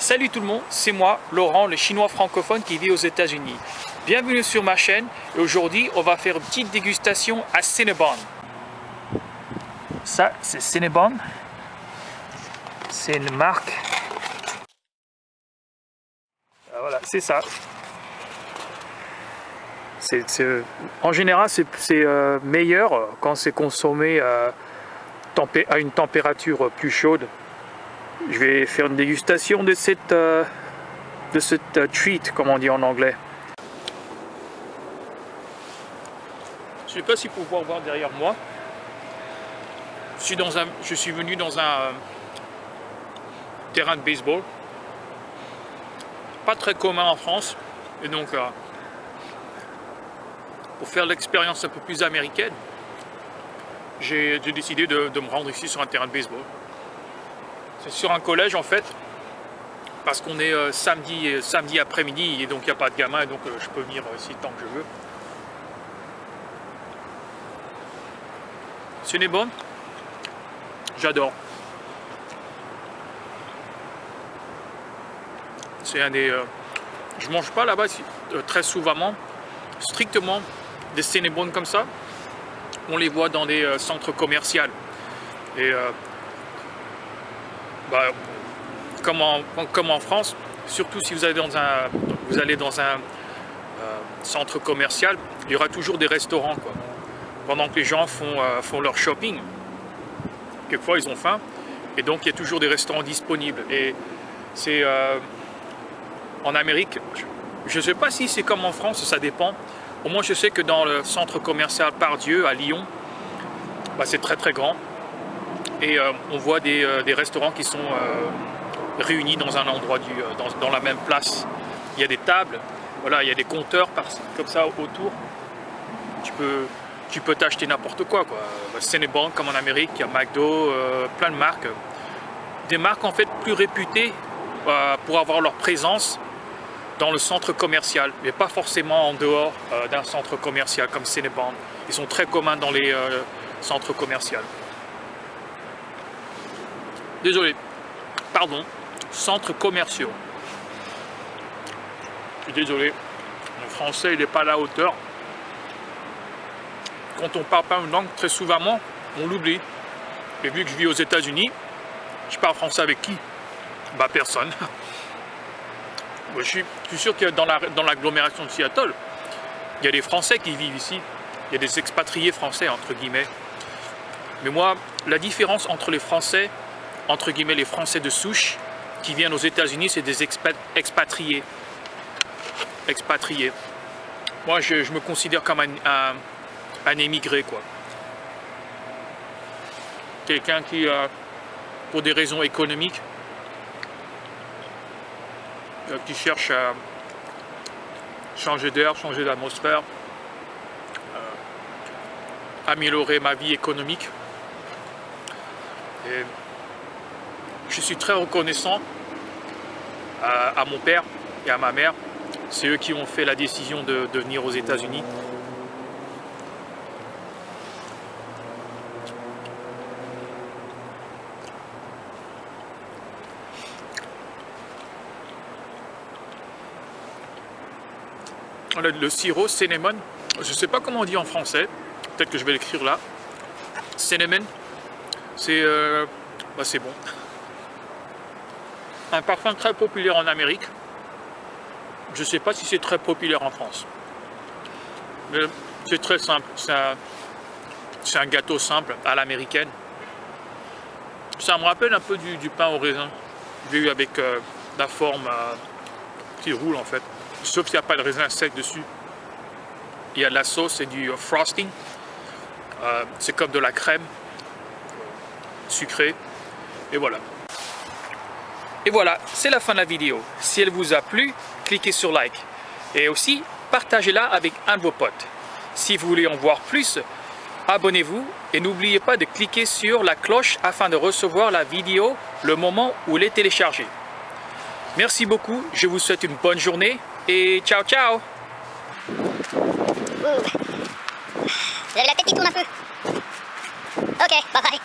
Salut tout le monde, c'est moi, Laurent, le chinois francophone qui vit aux États-Unis. Bienvenue sur ma chaîne et aujourd'hui on va faire une petite dégustation à Cinnabon. Ça c'est Cinnabon, c'est une marque. Voilà, c'est ça. En général c'est meilleur quand c'est consommé à une température plus chaude. Je vais faire une dégustation de cette treat, comme on dit en anglais. Je ne sais pas si vous pouvez voir derrière moi. Je suis venu dans un terrain de baseball. Pas très commun en France. Et donc, pour faire l'expérience un peu plus américaine, j'ai décidé de me rendre ici sur un terrain de baseball. C'est sur un collège en fait, parce qu'on est samedi après-midi et donc il n'y a pas de gamin et donc je peux venir ici tant que je veux. Cinnabon, j'adore. C'est un des... je mange pas là-bas très souvent, strictement des Cinnabon comme ça. On les voit dans des centres commerciaux. Et comme en France, surtout si vous allez dans un centre commercial, il y aura toujours des restaurants, quoi. Pendant que les gens font leur shopping, quelquefois ils ont faim, et donc il y a toujours des restaurants disponibles. Et c'est en Amérique, je ne sais pas si c'est comme en France, ça dépend. Au moins je sais que dans le centre commercial Pardieu à Lyon, c'est très très grand. Et on voit des restaurants qui sont réunis dans un endroit, dans la même place. Il y a des tables, voilà, il y a des compteurs comme ça autour. Tu peux t'acheter n'importe quoi. Cinnabon comme en Amérique, il y a McDo, plein de marques. Des marques en fait plus réputées pour avoir leur présence dans le centre commercial, mais pas forcément en dehors d'un centre commercial comme Cinnabon. Ils sont très communs dans les centres commerciaux. Désolé, pardon, centres commerciaux. Je suis désolé, mon français il n'est pas à la hauteur. Quand on parle pas une langue, très souvent, on l'oublie. Et vu que je vis aux États-Unis, je parle français avec qui? Personne. Je suis sûr que dans l'agglomération de Seattle, il y a des Français qui vivent ici. Il y a des expatriés français, entre guillemets. Mais moi, la différence entre les Français, entre guillemets les Français de souche qui viennent aux États-Unis, c'est des expatriés. Moi, je me considère comme un émigré, quoi. Quelqu'un qui, pour des raisons économiques, qui cherche à changer d'air, changer d'atmosphère, améliorer ma vie économique. Et je suis très reconnaissant à mon père et à ma mère. C'est eux qui ont fait la décision de venir aux États-Unis. Le sirop cinnamon, je ne sais pas comment on dit en français, peut-être que je vais l'écrire là. Cinnamon, c'est bon. Un parfum très populaire en Amérique. Je ne sais pas si c'est très populaire en France. Mais c'est très simple. C'est un gâteau simple à l'américaine. Ça me rappelle un peu du pain au raisin. J'ai eu avec la forme qui roule en fait. Sauf qu'il n'y a pas de raisin sec dessus. Il y a de la sauce et du frosting. C'est comme de la crème sucrée. Et voilà. Et voilà, c'est la fin de la vidéo. Si elle vous a plu, cliquez sur like. Et aussi, partagez-la avec un de vos potes. Si vous voulez en voir plus, abonnez-vous et n'oubliez pas de cliquer sur la cloche afin de recevoir la vidéo le moment où elle est téléchargée. Merci beaucoup, je vous souhaite une bonne journée et ciao ciao. Vous avez la tête qui tourne un peu. Ok, bye bye.